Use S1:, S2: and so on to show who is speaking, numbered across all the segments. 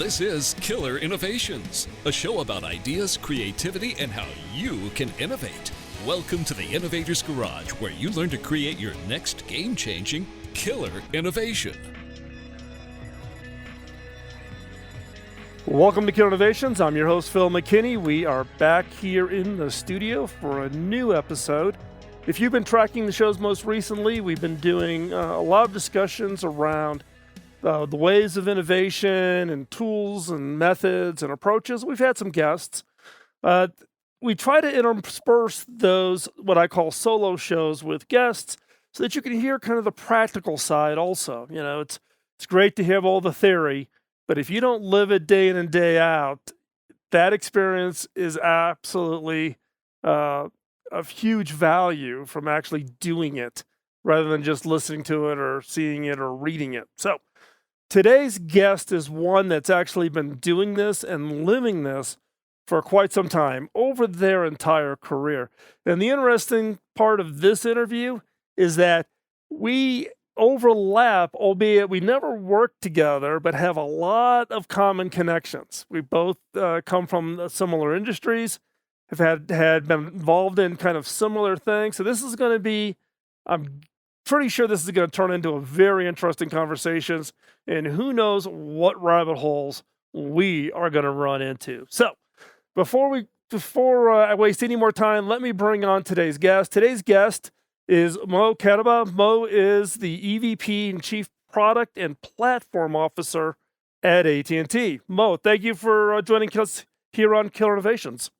S1: This is Killer Innovations, a show about ideas, creativity, and how you can innovate. Welcome to the Innovator's Garage, where you learn to create your next game-changing killer innovation.
S2: Welcome to Killer Innovations. I'm your host, Phil McKinney. We are back here in the studio for a new episode. If you've been tracking the shows most recently, we've been doing a lot of discussions around the ways of innovation and tools and methods and approaches. We've had some guests. We try to intersperse those, what I call solo shows, with guests so that you can hear kind of the practical side also. You know, it's great to have all the theory, but if you don't live it day in and day out, that experience is absolutely of huge value from actually doing it rather than just listening to it or seeing it or reading it. So today's guest is one that's actually been doing this and living this for quite some time, over their entire career. And the interesting part of this interview is that we overlap, albeit we never worked together, but have a lot of common connections. We both come from similar industries, have been involved in kind of similar things. So this is going to be, I'm pretty sure this is going to turn into a very interesting conversations, and who knows what rabbit holes we are going to run into. So before I waste any more time, let me bring on today's guest. Today's guest is Mo Kadaba. Mo is the EVP and Chief Product and Platform Officer at AT&T. Mo, thank you for joining us here on Killer Innovations.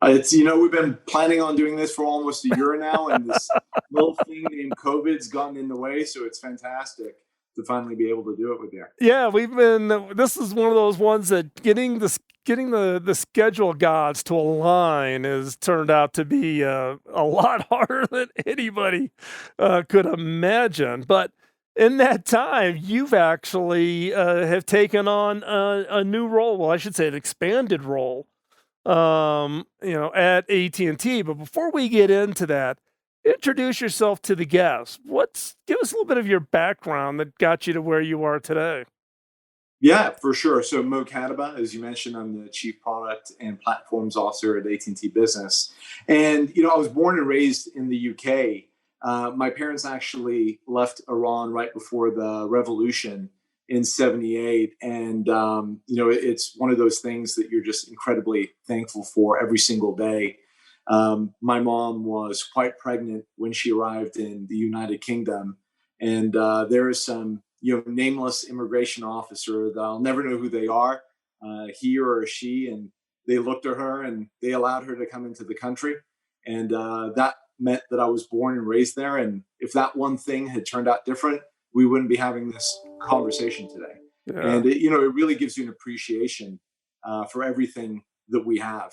S3: We've been planning on doing this for almost a year now, and this little thing named COVID's gotten in the way, so it's fantastic to finally be able to do it with you.
S2: Yeah, this is one of those ones that getting the schedule gods to align has turned out to be a lot harder than anybody could imagine. But in that time, you've actually have taken on a new role. Well, I should say an expanded role, at AT&T. But before we get into that, introduce yourself to the guests. Give us a little bit of your background that got you to where you are today.
S3: Yeah, for sure. So Mo Kadaba, as you mentioned, I'm the Chief Product and Platforms Officer at AT&T Business. And, I was born and raised in the UK. My parents actually left Iran right before the revolution in 78. And, it's one of those things that you're just incredibly thankful for every single day. My mom was quite pregnant when she arrived in the United Kingdom. And there is some, nameless immigration officer that I'll never know who they are, he or she, and they looked at her and they allowed her to come into the country. And that meant that I was born and raised there. And if that one thing had turned out different, we wouldn't be having this conversation today. Yeah. And it really gives you an appreciation for everything that we have,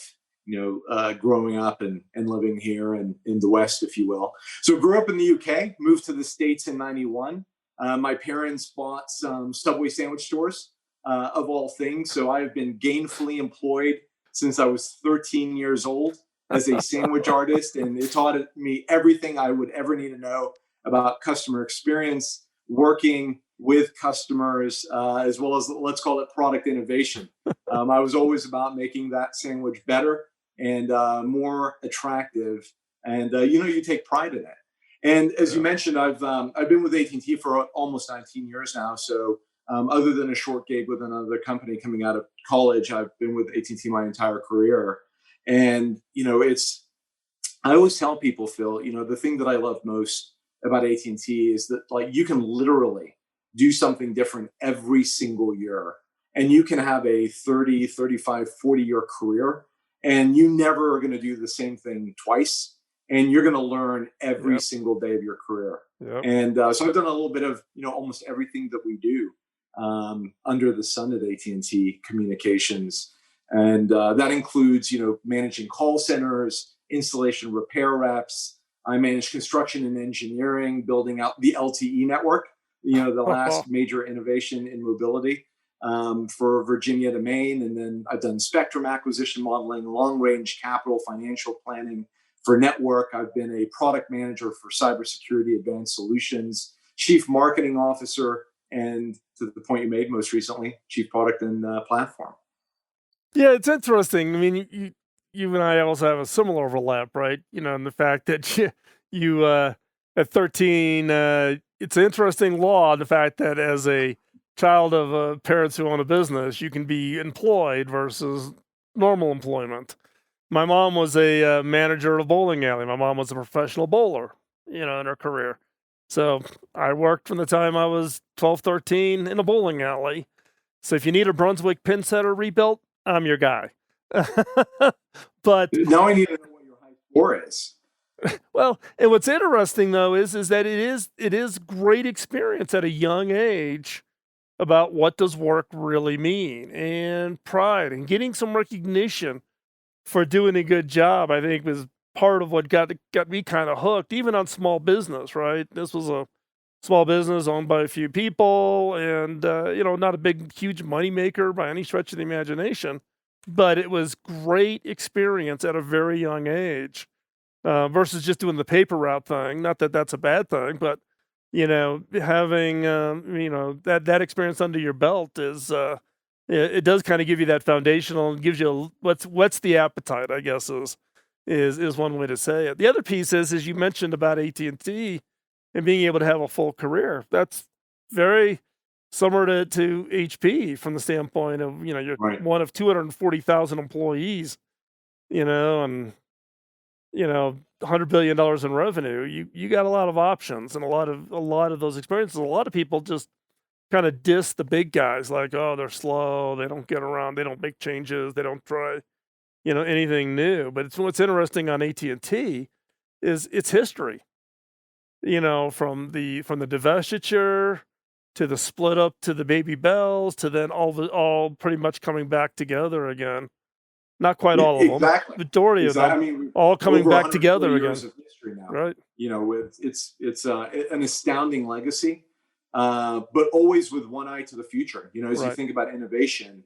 S3: growing up and living here and in the West, if you will. So grew up in the UK, moved to the States in 91. My parents bought some Subway sandwich stores, of all things. So I've been gainfully employed since I was 13 years old as a sandwich artist. And it taught me everything I would ever need to know about customer experience, working with customers, as well as, let's call it, product innovation. I was always about making that sandwich better and more attractive. And, you take pride in it. And as you mentioned, I've been with AT&T for almost 19 years now. So other than a short gig with another company coming out of college, I've been with AT&T my entire career. And, I always tell people, Phil, the thing that I love most about AT&T is that, you can literally do something different every single year. And you can have a 30, 35, 40-year career, and you never are going to do the same thing twice. And you're going to learn every single day of your career. Yep. And so I've done a little bit of, almost everything that we do under the sun at AT&T Communications. And that includes, managing call centers, installation repair reps. I manage construction and engineering, building out the LTE network, the last major innovation in mobility for Virginia to Maine. And then I've done spectrum acquisition modeling, long-range capital financial planning for network. I've been a product manager for cybersecurity advanced solutions, chief marketing officer, and to the point you made most recently, chief product and platform.
S2: Yeah, it's interesting. I mean, you and I also have a similar overlap, right? In the fact that you at 13, it's an interesting law, the fact that as a child of parents who own a business, you can be employed versus normal employment. My mom was a manager of a bowling alley. My mom was a professional bowler, in her career. So I worked from the time I was 12, 13 in a bowling alley. So if you need a Brunswick pin setter rebuilt, I'm your guy. But
S3: Now I need to know what your high score is.
S2: well, and what's interesting though is that it is great experience at a young age about what does work really mean, and pride and getting some recognition for doing a good job. I think was part of what got me kind of hooked, even on small business. Right, this was a small business owned by a few people, and not a big, huge money maker by any stretch of the imagination, but it was great experience at a very young age, versus just doing the paper route thing. Not that that's a bad thing, but having that experience under your belt is it does kind of give you that foundational and gives you what's the appetite, I guess is one way to say it. The other piece is you mentioned about AT&T and being able to have a full career. That's very similar to HP from the standpoint of, you're
S3: Right.
S2: one of 240,000 employees, and, $100 billion in revenue. You got a lot of options and a lot of those experiences. A lot of people just kind of diss the big guys like, oh, they're slow, they don't get around, they don't make changes, they don't try, anything new. But what's interesting on AT&T is its history. From the divestiture to the split up to the baby bells to then all pretty much coming back together again. Not quite all of them,
S3: Exactly.
S2: majority of them,
S3: I mean,
S2: all coming
S3: over
S2: back together
S3: 140
S2: again.
S3: years of history now.
S2: Right.
S3: It's an astounding legacy, but always with one eye to the future. As you
S2: Right.
S3: think about innovation,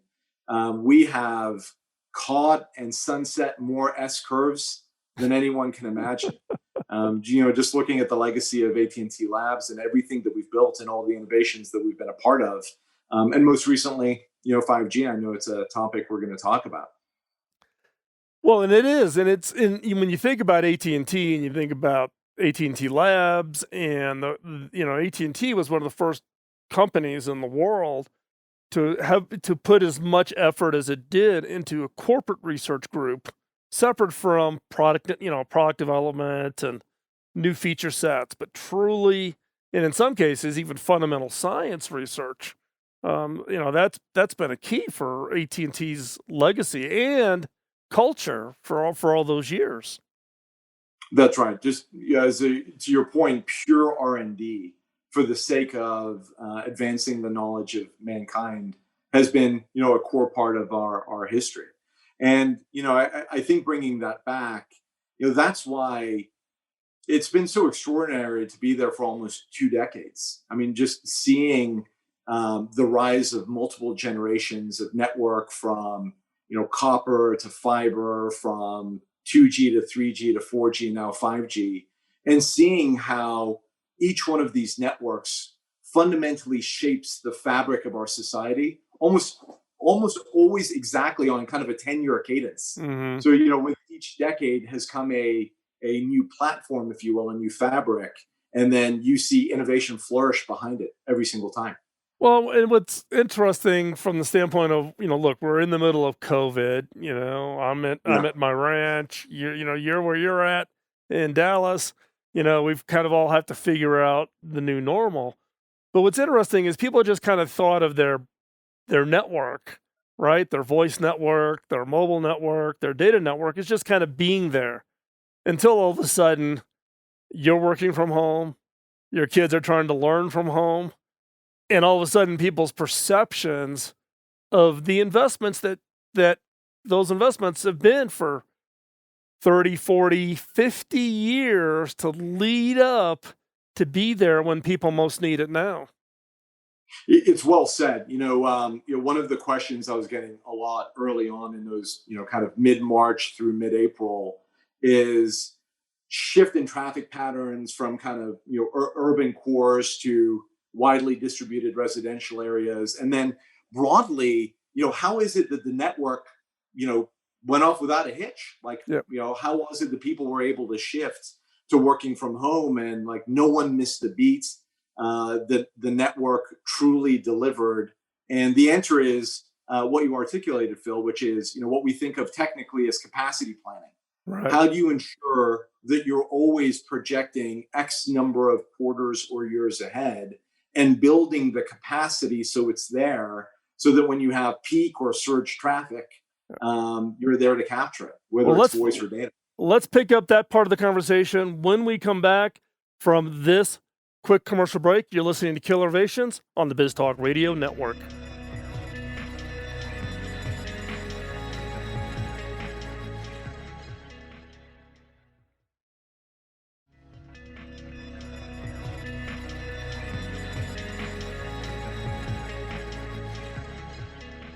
S3: we have caught and sunset more S curves than anyone can imagine. Just looking at the legacy of AT&T Labs and everything that we've built and all the innovations that we've been a part of, and most recently, 5G. I know it's a topic we're going to talk about.
S2: Well, and it is, and when you think about AT&T and you think about AT&T Labs, and AT&T was one of the first companies in the world to put as much effort as it did into a corporate research group, separate from product development and new feature sets, but truly, and in some cases, even fundamental science research. That's been a key for AT&T's legacy and culture for all those years.
S3: That's right. Just to your point, pure R&D for the sake of advancing the knowledge of mankind has been, a core part of our history. And, I think bringing that back, that's why it's been so extraordinary to be there for almost 2 decades. I mean, just seeing the rise of multiple generations of network from, copper to fiber, from 2G to 3G to 4G, now 5G, and seeing how each one of these networks fundamentally shapes the fabric of our society, almost always exactly on kind of a 10-year cadence.
S2: Mm-hmm.
S3: So, with each decade has come a new platform, if you will, a new fabric, and then you see innovation flourish behind it every single time.
S2: Well, and what's interesting from the standpoint of, look, we're in the middle of COVID. I'm at my ranch. You're where you're at in Dallas. We've kind of all have to figure out the new normal. But what's interesting is people just kind of thought of their network, right? Their voice network, their mobile network, their data network is just kind of being there until all of a sudden you're working from home, your kids are trying to learn from home, and all of a sudden people's perceptions of the investments that those investments have been for 30, 40, 50 years to lead up to be there when people most need it now.
S3: It's well said. One of the questions I was getting a lot early on in those, kind of mid-March through mid-April is shift in traffic patterns from kind of, urban cores to widely distributed residential areas, and then broadly, how is it that the network, went off without a hitch? Like,
S2: Yep.
S3: how was it that people were able to shift to working from home and like no one missed a beat? The network truly delivered, and the answer is what you articulated, Phil, which is what we think of technically as capacity planning.
S2: Right.
S3: How do you ensure that you're always projecting X number of quarters or years ahead and building the capacity so it's there, so that when you have peak or surge traffic, you're there to capture it, whether it's voice or data.
S2: Let's pick up that part of the conversation when we come back from this quick commercial break. You're listening to Killer Innovations on the Biz Talk Radio Network.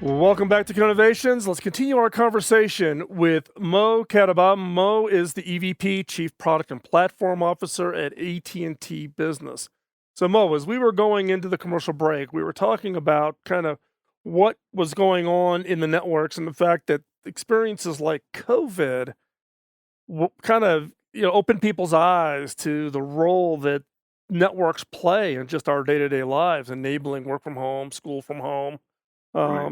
S2: Welcome back to Innovations. Let's continue our conversation with Mo Kadabah. Mo is the EVP, Chief Product and Platform Officer at AT&T Business. So Mo, as we were going into the commercial break, we were talking about kind of what was going on in the networks and the fact that experiences like COVID kind of opened people's eyes to the role that networks play in just our day-to-day lives, enabling work from home, school from home,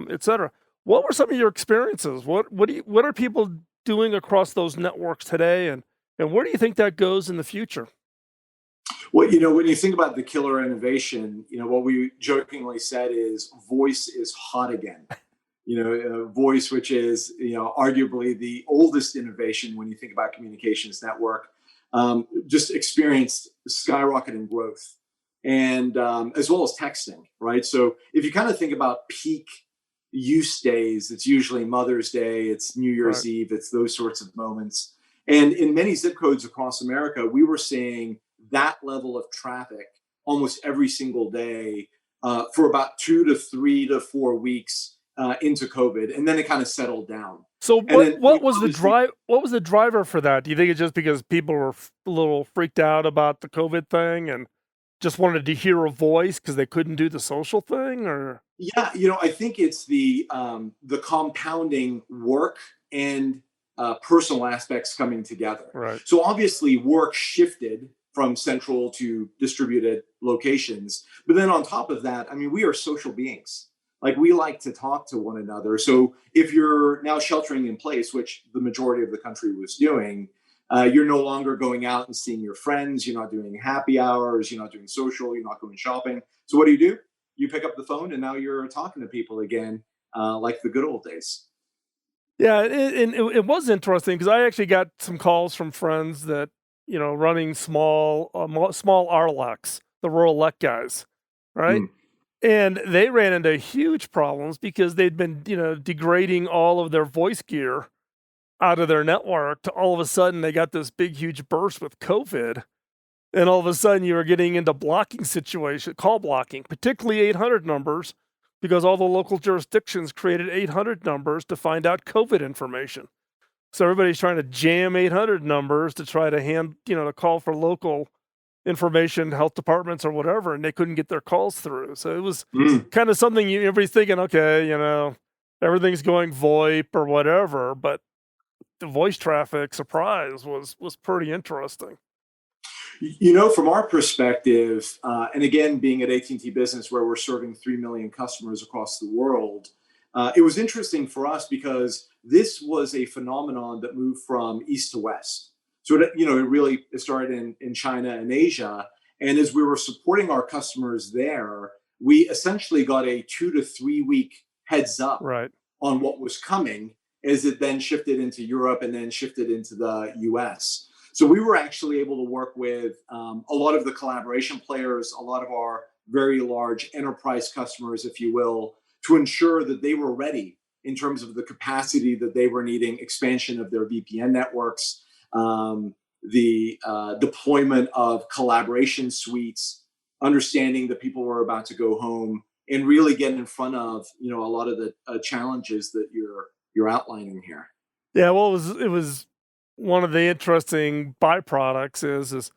S2: etc. What were some of your experiences? What are people doing across those networks today, and where do you think that goes in the future?
S3: Well, when you think about the killer innovation, what we jokingly said is voice is hot again. Voice, which is arguably the oldest innovation when you think about communications network, just experienced skyrocketing growth. And as well as texting, right? So if you kind of think about peak use days, it's usually Mother's Day, it's New Year's Eve, it's those sorts of moments. And in many zip codes across America, we were seeing that level of traffic almost every single day for about 2 to 3 to 4 weeks into COVID, and then it kind of settled down.
S2: So what was the driver for that? Do you think it's just because people were a little freaked out about the COVID thing and just wanted to hear a voice because they couldn't do the social thing? Or
S3: yeah, I think it's the compounding work and personal aspects coming together.
S2: Right.
S3: So obviously work shifted from central to distributed locations, but then on top of that, we are social beings. Like, we like to talk to one another. So if you're now sheltering in place, which the majority of the country was doing, you're no longer going out and seeing your friends. You're not doing happy hours. You're not doing social. You're not going shopping. So what do? You pick up the phone and now you're talking to people again, like the good old days.
S2: Yeah, it was interesting because I actually got some calls from friends that, running small RLECs, the rural elect guys, right? And they ran into huge problems because they'd been, degrading all of their voice gear out of their network to all of a sudden they got this big, huge burst with COVID. And all of a sudden you were getting into blocking situation, call blocking, particularly 800 numbers, because all the local jurisdictions created 800 numbers to find out COVID information. So everybody's trying to jam 800 numbers to try to to call for local information, health departments or whatever, and they couldn't get their calls through. So it was kind of something everybody's thinking, okay, everything's going VoIP or whatever, but the voice traffic surprise was pretty interesting.
S3: From our perspective, and again, being at AT&T Business, where we're serving 3 million customers across the world, it was interesting for us because this was a phenomenon that moved from east to west. So it really started in China and Asia. And as we were supporting our customers there, we essentially got a 2 to 3 week heads up on what was coming, as it then shifted into Europe and then shifted into the US. So we were actually able to work with a lot of the collaboration players, a lot of our very large enterprise customers, if you will, to ensure that they were ready in terms of the capacity that they were needing, expansion of their VPN networks, the deployment of collaboration suites, understanding that people were about to go home, and really getting in front of a lot of the challenges that you're outlining here.
S2: Yeah, well, it was one of the interesting byproducts is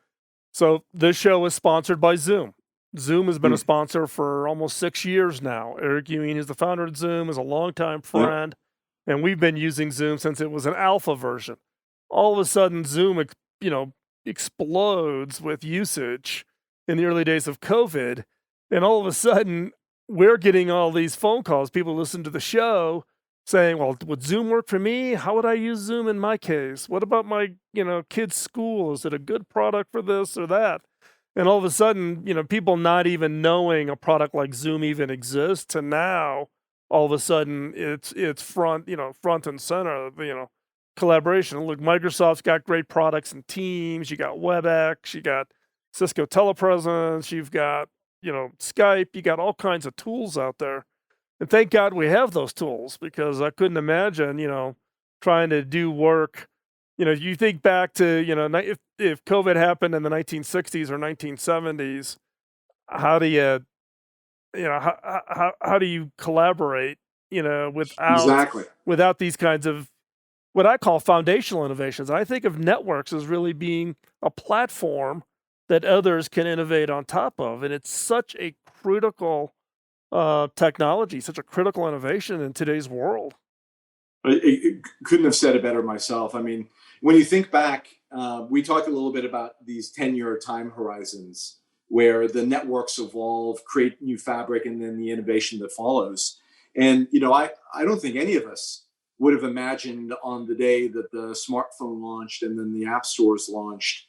S2: so this show is sponsored by Zoom. Zoom has been a
S3: Mm.
S2: sponsor for almost 6 years now. Eric Ewing is the founder of Zoom, is a longtime
S3: Yep.
S2: friend, and we've been using Zoom since it was an alpha version. All of a sudden, Zoom, explodes with usage in the early days of COVID, and all of a sudden, we're getting all these phone calls. People listen to the show saying, "Well, would Zoom work for me? How would I use Zoom in my case? What about my, kid's school? Is it a good product for this or that?" And all of a sudden, people not even knowing a product like Zoom even exists, to now all of a sudden it's front and center, collaboration. Look, Microsoft's got great products in Teams, you got WebEx, you got Cisco Telepresence, you've got, Skype, you got all kinds of tools out there. And thank God we have those tools, because I couldn't imagine, trying to do work. You think back to, if COVID happened in the 1960s or 1970s, how do how do you collaborate,
S3: Exactly.
S2: without these kinds of what I call foundational innovations? I think of networks as really being a platform that others can innovate on top of, and it's such a critical technology, such a critical innovation in today's world.
S3: I couldn't have said it better myself. I mean, when you think back, we talked a little bit about these 10-year time horizons where the networks evolve, create new fabric, and then the innovation that follows. And, I don't think any of us would have imagined on the day that the smartphone launched and then the app stores launched,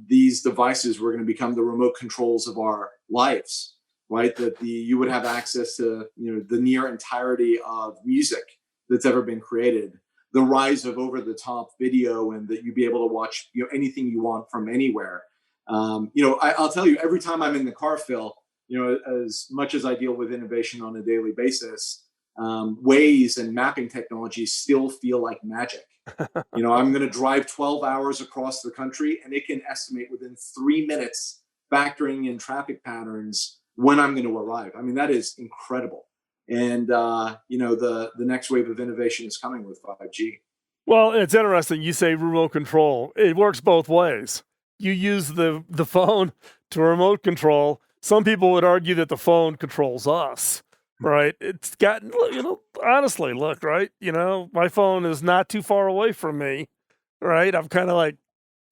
S3: these devices were going to become the remote controls of our lives, right? That you would have access to, the near entirety of music that's ever been created, the rise of over-the-top video, and that you'd be able to watch, anything you want from anywhere. I'll tell you, every time I'm in the car, Phil, as much as I deal with innovation on a daily basis, Waze and mapping technologies still feel like magic. I'm going to drive 12 hours across the country, and it can estimate within 3 minutes, factoring in traffic patterns, when I'm going to arrive. I mean, that is incredible. And the next wave of innovation is coming with 5G.
S2: Well, it's interesting you say remote control. It works both ways. You use the phone to remote control. Some people would argue that the phone controls us, right? It's gotten, honestly, look, right? My phone is not too far away from me, right? I'm kind of like,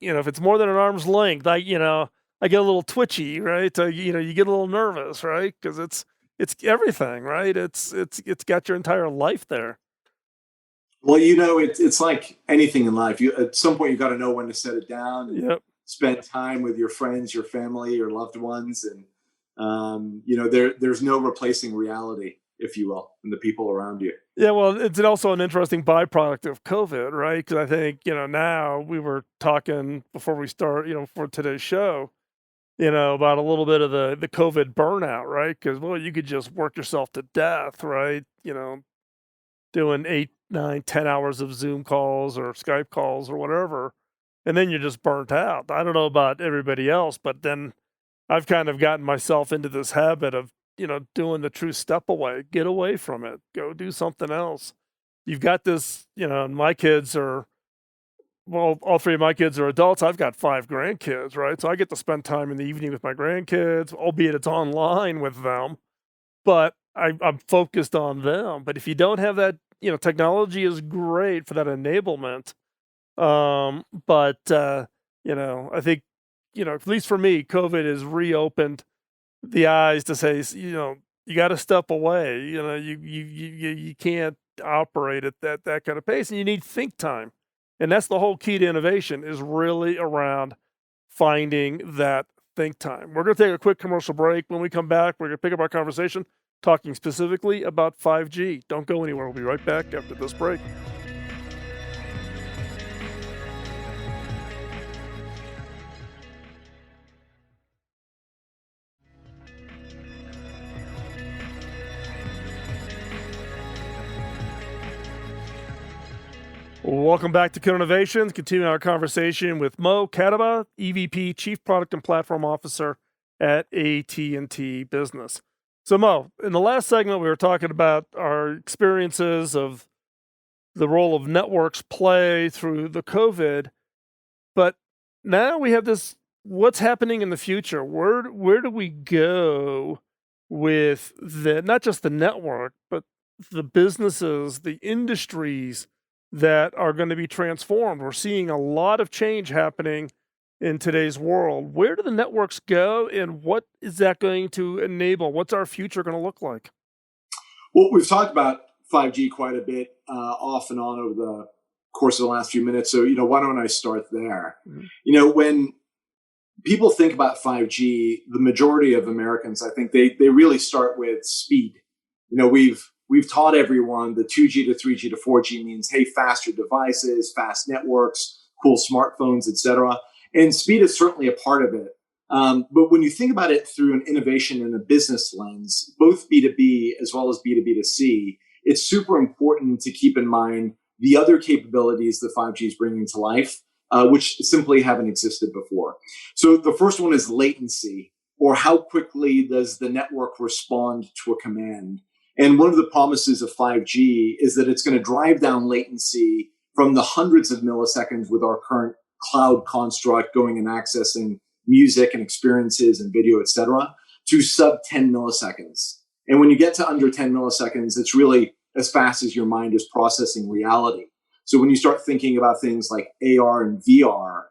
S2: if it's more than an arm's length, I get a little twitchy, right? You get a little nervous, right? Because it's everything, right? It's got your entire life there.
S3: Well, it's like anything in life. At some point, you got to know when to set it down and
S2: Yep.
S3: spend time with your friends, your family, your loved ones, and there's no replacing reality, if you will, and the people around you.
S2: Yeah, well, it's also an interesting byproduct of COVID, right? Because I think, now we were talking before we start, for today's show, about a little bit of the COVID burnout, right? Because, well, you could just work yourself to death, right? Doing 8, 9, 10 hours of Zoom calls or Skype calls or whatever, and then you're just burnt out. I don't know about everybody else, but then I've kind of gotten myself into this habit of, doing the true step away, get away from it, go do something else. You've got this, my kids are, well, all three of my kids are adults. I've got 5 grandkids, right? So I get to spend time in the evening with my grandkids, albeit it's online with them, but I'm focused on them. But if you don't have that, technology is great for that enablement. But I think, at least for me, COVID has reopened the eyes to say, you got to step away. You can't operate at that kind of pace, and you need think time. And that's the whole key to innovation, is really around finding that think time. We're going to take a quick commercial break. When we come back, we're going to pick up our conversation talking specifically about 5G. Don't go anywhere. We'll be right back after this break. Welcome back to Killer Innovations. Continuing our conversation with Mo Kataba, EVP, Chief Product and Platform Officer at AT&T Business. So Mo, in the last segment, we were talking about our experiences of the role of networks play through the COVID, but now we have this what's happening in the future? Where do we go with the not just the network, but the businesses, the industries that are going to be transformed? We're seeing a lot of change happening in today's world. Where do the networks go, and what is that going to enable? What's our future going to look like?
S3: Well, we've talked about 5G quite a bit off and on over the course of the last few minutes. So, why don't I start there?
S2: Mhm.
S3: When people think about 5G, the majority of Americans, I think they really start with speed. We've taught everyone the 2G to 3G to 4G means, hey, faster devices, fast networks, cool smartphones, etc. And speed is certainly a part of it. But when you think about it through an innovation and a business lens, both B2B as well as B2B to C, it's super important to keep in mind the other capabilities that 5G is bringing to life, which simply haven't existed before. So the first one is latency, or how quickly does the network respond to a command? And one of the promises of 5G is that it's going to drive down latency from the hundreds of milliseconds with our current cloud construct going and accessing music and experiences and video, etc., to sub 10 milliseconds. And when you get to under 10 milliseconds, it's really as fast as your mind is processing reality. So when you start thinking about things like AR and VR,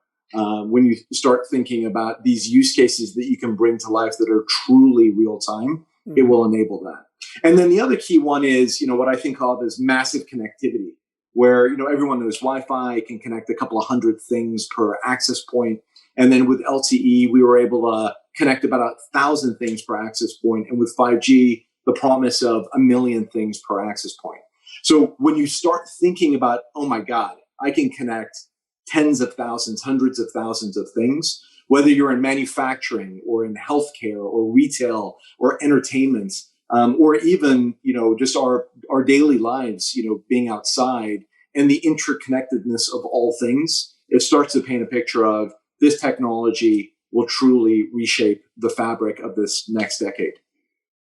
S3: when you start thinking about these use cases that you can bring to life that are truly real time, it will enable that. And then the other key one is, what I think of as massive connectivity, where, everyone knows Wi-Fi can connect a couple of hundred things per access point. And then with LTE, we were able to connect about 1,000 things per access point. And with 5G, the promise of 1 million things per access point. So when you start thinking about, oh my God, I can connect tens of thousands, hundreds of thousands of things, whether you're in manufacturing or in healthcare or retail or entertainment, or even, just our daily lives, being outside and the interconnectedness of all things, it starts to paint a picture of this technology will truly reshape the fabric of this next decade.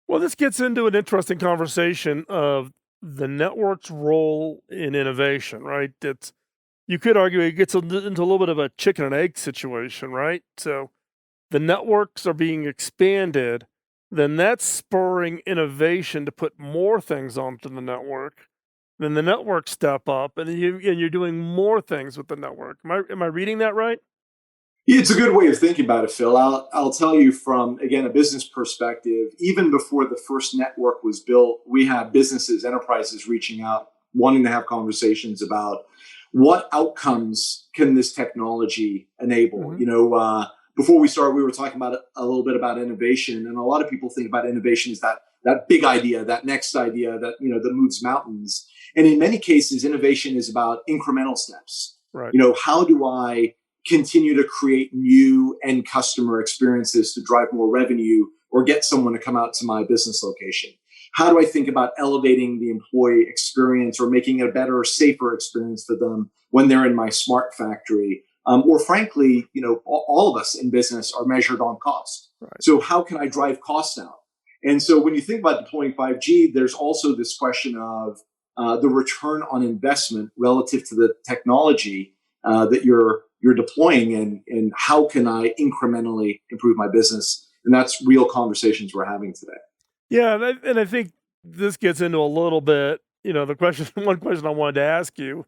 S2: Well, this gets into an interesting conversation of the network's role in innovation, right? You could argue it gets into a little bit of a chicken and egg situation, right? So the networks are being expanded, then that's spurring innovation to put more things onto the network. Then the networks step up, and you're doing more things with the network. Am I reading that right?
S3: It's a good way of thinking about it, Phil. I'll tell you from, again, a business perspective, even before the first network was built, we had businesses, enterprises reaching out, wanting to have conversations about what outcomes can this technology enable.
S2: Mhm.
S3: Before we started, we were talking about a little bit about innovation, and a lot of people think about innovation as that big idea, that next idea that that moves mountains. And in many cases, innovation is about incremental steps.
S2: Right.
S3: How do I continue to create new end customer experiences to drive more revenue or get someone to come out to my business location? How do I think about elevating the employee experience or making it a better, safer experience for them when they're in my smart factory? Or frankly, all of us in business are measured on cost.
S2: Right.
S3: So how can I drive costs out? And so when you think about deploying 5G, there's also this question of the return on investment relative to the technology that you're deploying, and how can I incrementally improve my business? And that's real conversations we're having today.
S2: Yeah, and I think this gets into a little bit, the question, one question I wanted to ask you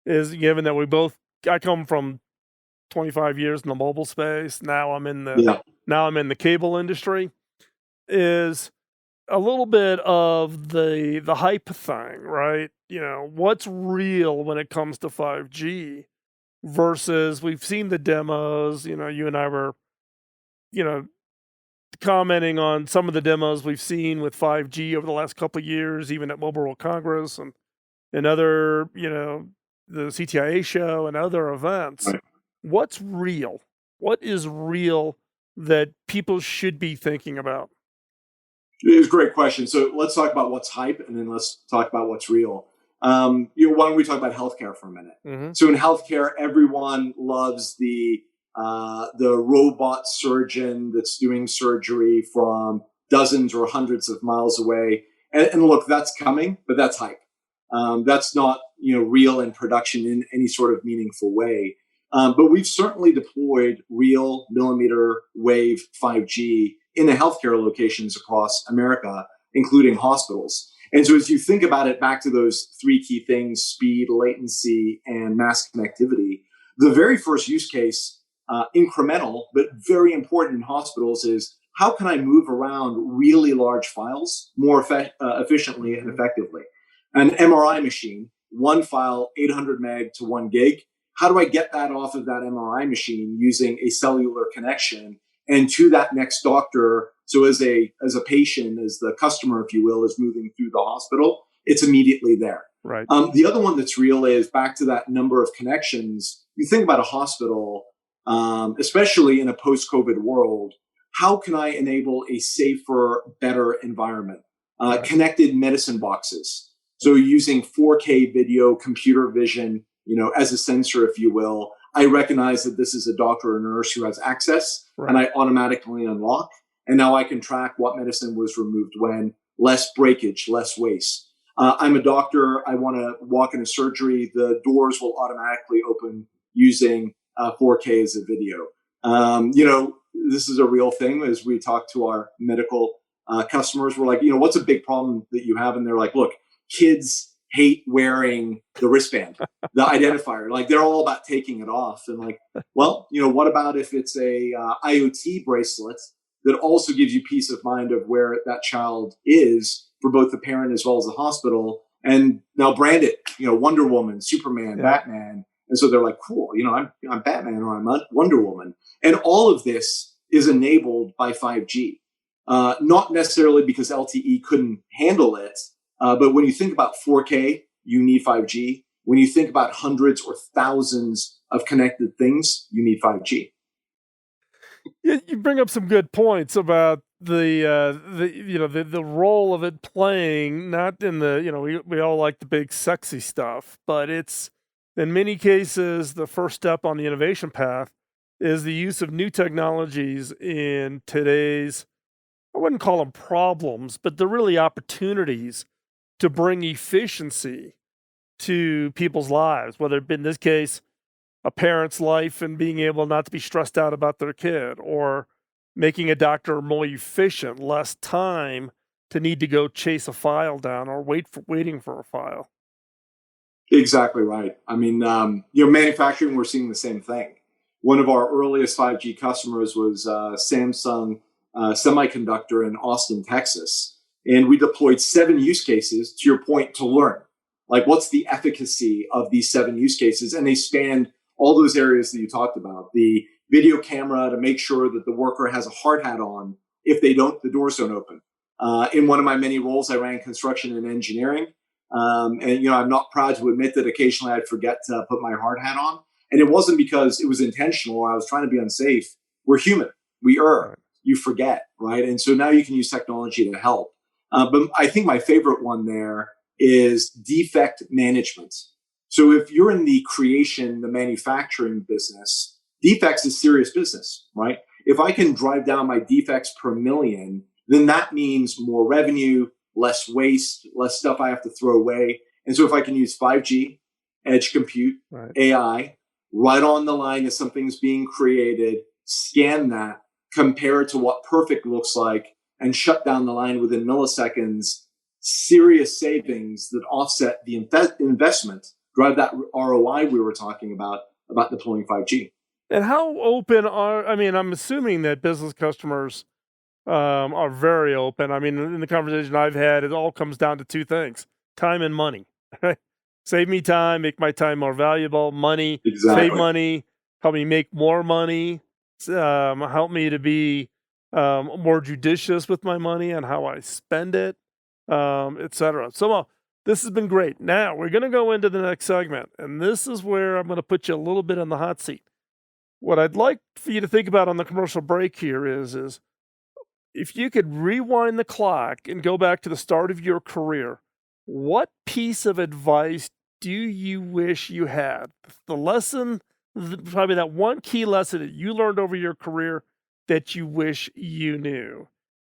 S2: is, given that I come from 25 years in the mobile space,
S3: Yeah.
S2: now I'm in the cable industry, is a little bit of the hype thing, right? What's real when it comes to 5G versus we've seen the demos, you and I were, you know, commenting on some of the demos we've seen with 5G over the last couple of years, even at Mobile World Congress and other, the CTIA show and other events.
S3: Right.
S2: What's real? What is real that people should be thinking about?
S3: It's a great question. So let's talk about what's hype, and then let's talk about what's real. Why don't we talk about healthcare for a minute?
S2: Mm-hmm.
S3: So in healthcare, everyone loves the robot surgeon that's doing surgery from dozens or hundreds of miles away. And look, that's coming, but that's hype. That's not real in production in any sort of meaningful way. But we've certainly deployed real millimeter wave 5G in the healthcare locations across America, including hospitals. And so as you think about it, back to those three key things, speed, latency, and mass connectivity, the very first use case, incremental, but very important in hospitals, is how can I move around really large files more efficiently and effectively? An MRI machine, one file, 800 meg to 1 gig. How do I get that off of that MRI machine using a cellular connection and to that next doctor? So as a patient, as the customer, if you will, is moving through the hospital, it's immediately there.
S2: Right.
S3: The other one that's real is back to that number of connections. You think about a hospital, especially in a post-COVID world, how can I enable a safer, better environment?
S2: Right.
S3: Connected medicine boxes. So using 4K video, computer vision, as a sensor, if you will, I recognize that this is a doctor or nurse who has access,
S2: Right.
S3: and I automatically unlock. And now I can track what medicine was removed when, less breakage, less waste. I'm a doctor. I want to walk into surgery. The doors will automatically open using 4K as a video. This is a real thing. As we talk to our medical customers, we're like, what's a big problem that you have? And they're like, look, kids hate wearing the wristband, the identifier. Like, they're all about taking it off. And like, well, what about if it's a IoT bracelet that also gives you peace of mind of where that child is for both the parent as well as the hospital? And now brand it, Wonder Woman, Superman, Batman. And so they're like, cool, I'm Batman or I'm Wonder Woman. And all of this is enabled by 5G. Not necessarily because LTE couldn't handle it, but when you think about 4K, you need 5G. When you think about hundreds or thousands of connected things, you need 5G.
S2: Yeah, you bring up some good points about the role of it playing, not in we all like the big sexy stuff, but it's in many cases the first step on the innovation path is the use of new technologies in today's, I wouldn't call them problems, but they're really opportunities to bring efficiency to people's lives, whether it be in this case a parent's life and being able not to be stressed out about their kid, or making a doctor more efficient, less time to need to go chase a file down or waiting for a file.
S3: Exactly right. I mean, manufacturing, we're seeing the same thing. One of our earliest 5G customers was Samsung Semiconductor in Austin, Texas. And we deployed 7 use cases, to your point, to learn. Like, what's the efficacy of these 7 use cases? And they span all those areas that you talked about. The video camera to make sure that the worker has a hard hat on. If they don't, the doors don't open. In one of my many roles, I ran construction and engineering. And I'm not proud to admit that occasionally I'd forget to put my hard hat on. And it wasn't because it was intentional or I was trying to be unsafe. We're human. We err. You forget, right? And so now you can use technology to help. But I think my favorite one there is defect management. So if you're in the creation, the manufacturing business, defects is serious business, right? If I can drive down my defects per million, then that means more revenue, less waste, less stuff I have to throw away. And so if I can use 5G, edge compute, AI, right on the line as something's being created, scan that, compare it to what perfect looks like, and shut down the line within milliseconds, serious savings that offset the investment, drive that ROI we were talking about deploying 5G.
S2: And how open I'm assuming that business customers are very open. I mean, in the conversation I've had, it all comes down to 2 things: time and money. Save me time, make my time more valuable. Money,
S3: Exactly.
S2: save money, help me make more money, help me to be more judicious with my money and how I spend it, etc. So this has been great. Now we're going to go into the next segment, and this is where I'm going to put you a little bit on the hot seat. What I'd like for you to think about on the commercial break here is if you could rewind the clock and go back to the start of your career, what piece of advice do you wish you had? The lesson, probably that one key lesson that you learned over your career that you wish you knew.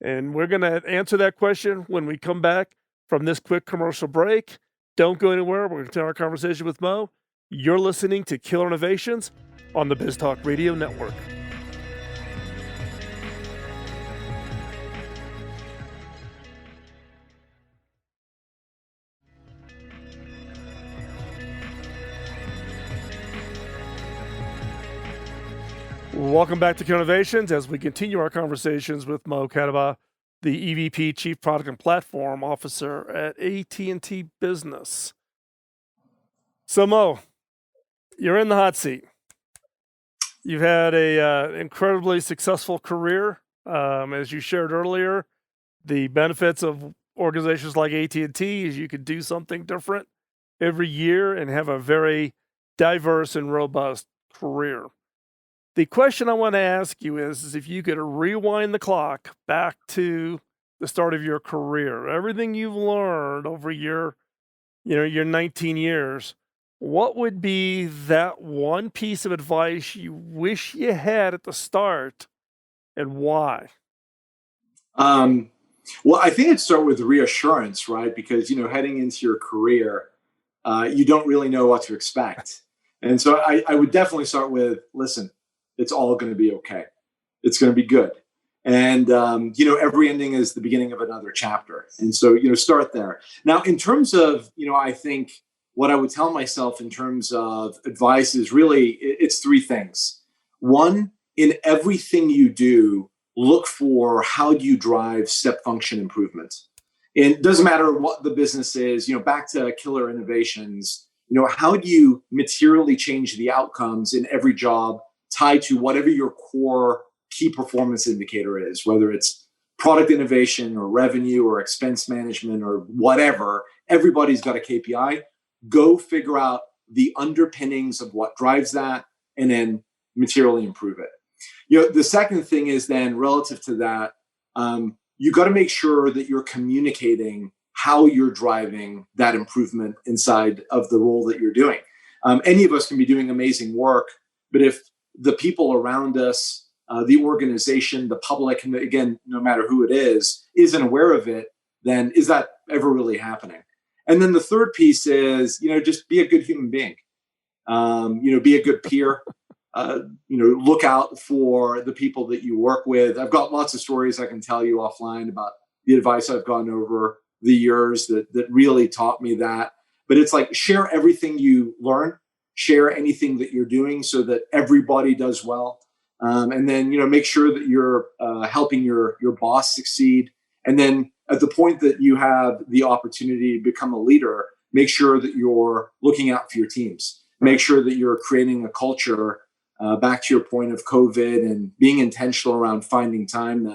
S2: And we're going to answer that question when we come back from this quick commercial break. Don't go anywhere. We're going to continue our conversation with Mo You're listening to Killer Innovations on the BizTalk Radio Network. Welcome back to Killer Innovations as we continue our conversations with Mo Kadaba, the EVP, Chief Product and Platform Officer at AT&T Business. So Mo, you're in the hot seat. You've had a incredibly successful career. As you shared earlier, the benefits of organizations like AT&T is you could do something different every year and have a very diverse and robust career. The question I want to ask you is if you could rewind the clock back to the start of your career, everything you've learned over your 19 years, what would be that one piece of advice you wish you had at the start and why?
S3: Well, I think it'd start with reassurance, right? Because, heading into your career, you don't really know what to expect. And so I would definitely start with, listen, it's all going to be okay. It's going to be good. And, every ending is the beginning of another chapter. And so, start there. Now, in terms of, I think what I would tell myself in terms of advice is really, it's three things. One, in everything you do, look for how do you drive step function improvement. And it doesn't matter what the business is, back to killer innovations, how do you materially change the outcomes in every job tied to whatever your core key performance indicator is, whether it's product innovation or revenue or expense management or whatever. Everybody's got a KPI. Go figure out the underpinnings of what drives that and then materially improve it. The second thing is then relative to that, you got to make sure that you're communicating how you're driving that improvement inside of the role that you're doing. Any of us can be doing amazing work, but if the people around us, the organization, the public, and again, no matter who it is, isn't aware of it, then is that ever really happening? And then the third piece is, just be a good human being. Be a good peer. Look out for the people that you work with. I've got lots of stories I can tell you offline about the advice I've gone over the years that really taught me that. But it's like, share everything you learn, share anything that you're doing so that everybody does well. And then, make sure that you're helping your boss succeed. And then at the point that you have the opportunity to become a leader, make sure that you're looking out for your teams. Make sure that you're creating a culture, back to your point of COVID and being intentional around finding time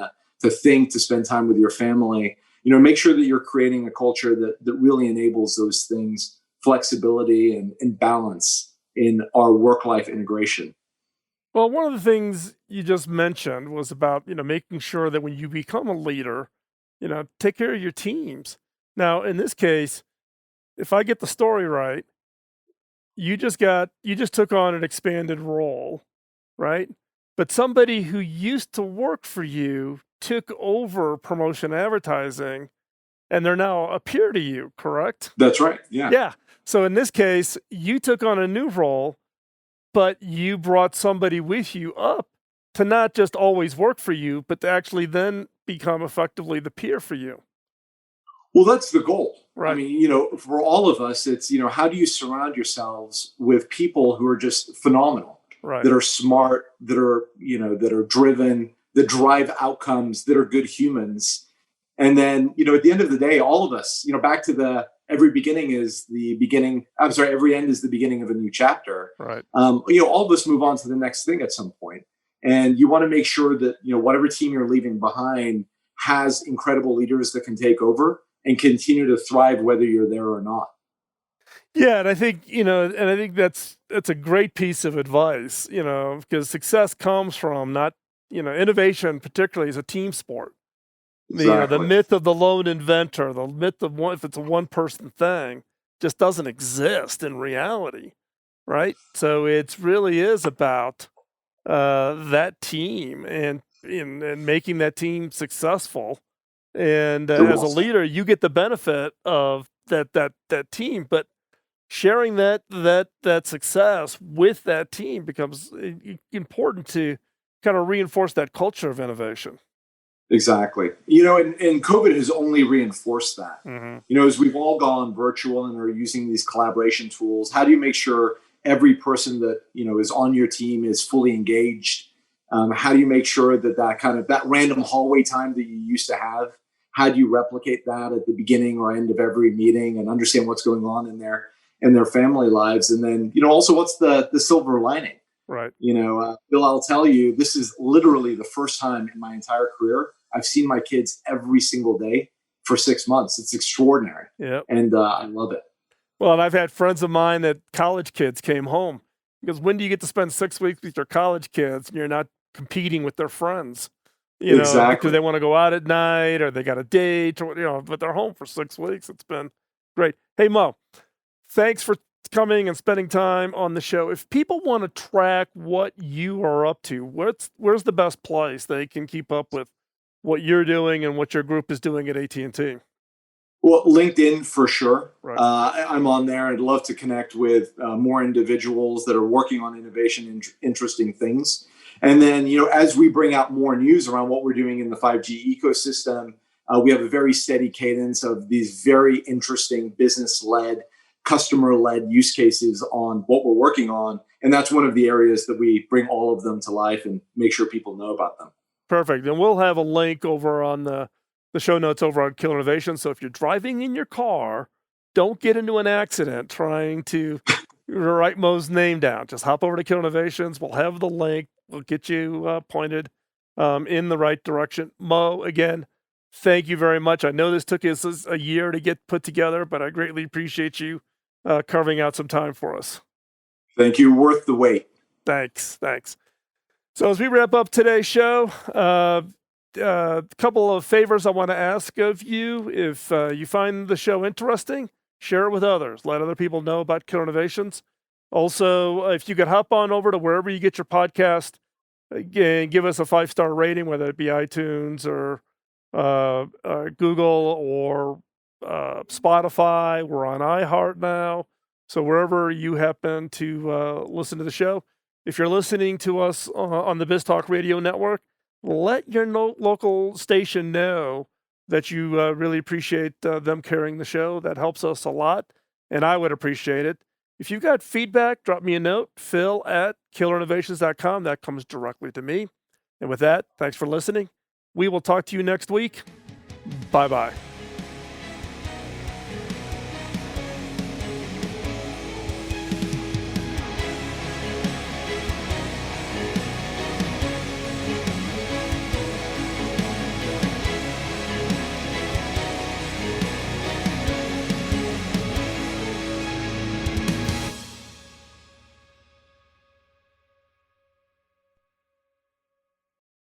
S3: to think, to spend time with your family. Make sure that you're creating a culture that really enables those things, flexibility and balance in our work-life integration.
S2: Well, one of the things you just mentioned was about, making sure that when you become a leader, take care of your teams. Now, in this case, if I get the story right, you just took on an expanded role, right? But somebody who used to work for you took over promotion advertising and they're now a peer to you, correct?
S3: That's right. Yeah.
S2: Yeah. So in this case, you took on a new role, but you brought somebody with you up to not just always work for you, but to actually then become effectively the peer for you.
S3: Well, that's the goal.
S2: Right.
S3: I mean, for all of us, it's, how do you surround yourselves with people who are just phenomenal,
S2: right,
S3: that are smart, that are, that are driven, that drive outcomes, that are good humans. And then, at the end of the day, all of us, back to every end is the beginning of a new chapter.
S2: Right.
S3: All of us move on to the next thing at some point. And you want to make sure that, whatever team you're leaving behind has incredible leaders that can take over and continue to thrive whether you're there or not.
S2: Yeah, and I think, that's a great piece of advice, because success comes from not, innovation particularly is a team sport.
S3: Exactly.
S2: The myth of the lone inventor, the myth of if it's a one-person thing, just doesn't exist in reality, right? So it really is about that team and making that team successful. And as a leader, you get the benefit of that team, but sharing that success with that team becomes important to kind of reinforce that culture of innovation.
S3: Exactly. And COVID has only reinforced that.
S2: Hmm.
S3: As we've all gone virtual and are using these collaboration tools, how do you make sure every person that, is on your team is fully engaged? How do you make sure that random hallway time that you used to have, how do you replicate that at the beginning or end of every meeting and understand what's going on in their family lives? And then, also what's the silver lining?
S2: Right.
S3: Bill, I'll tell you, this is literally the first time in my entire career I've seen my kids every single day for 6 months. It's extraordinary.
S2: Yeah.
S3: And I love it.
S2: Well, and I've had friends of mine that college kids came home because when do you get to spend 6 weeks with your college kids and you're not competing with their friends, because
S3: Exactly.
S2: they want to go out at night or they got a date or, but they're home for 6 weeks. It's been great. Hey, Mo, thanks for coming and spending time on the show. If people want to track what you are up to, where's the best place they can keep up with what you're doing and what your group is doing at AT&T?
S3: Well, LinkedIn for sure.
S2: Right.
S3: I'm on there. I'd love to connect with more individuals that are working on innovation and interesting things. And then, as we bring out more news around what we're doing in the 5G ecosystem, we have a very steady cadence of these very interesting business-led, customer-led use cases on what we're working on. And that's one of the areas that we bring all of them to life and make sure people know about them.
S2: Perfect. And we'll have a link over on the show notes over on Killer Innovation. So if you're driving in your car, don't get into an accident trying to write Mo's name down. Just hop over to Killer Innovations. We'll have the link. We'll get you pointed in the right direction. Mo, again, thank you very much. I know this took us a year to get put together, but I greatly appreciate you carving out some time for us.
S3: Thank you. Worth the wait.
S2: Thanks. So as we wrap up today's show, a couple of favors I want to ask of you. If you find the show interesting, share it with others. Let other people know about Killer Innovations. Also, if you could hop on over to wherever you get your podcast, again, give us a 5-star rating, whether it be iTunes or Google or Spotify. We're on iHeart now. So wherever you happen to listen to the show, if you're listening to us on the BizTalk Radio Network, let your local station know that you really appreciate them carrying the show. That helps us a lot, and I would appreciate it. If you've got feedback, drop me a note, phil@killerinnovations.com. That comes directly to me. And with that, thanks for listening. We will talk to you next week. Bye-bye.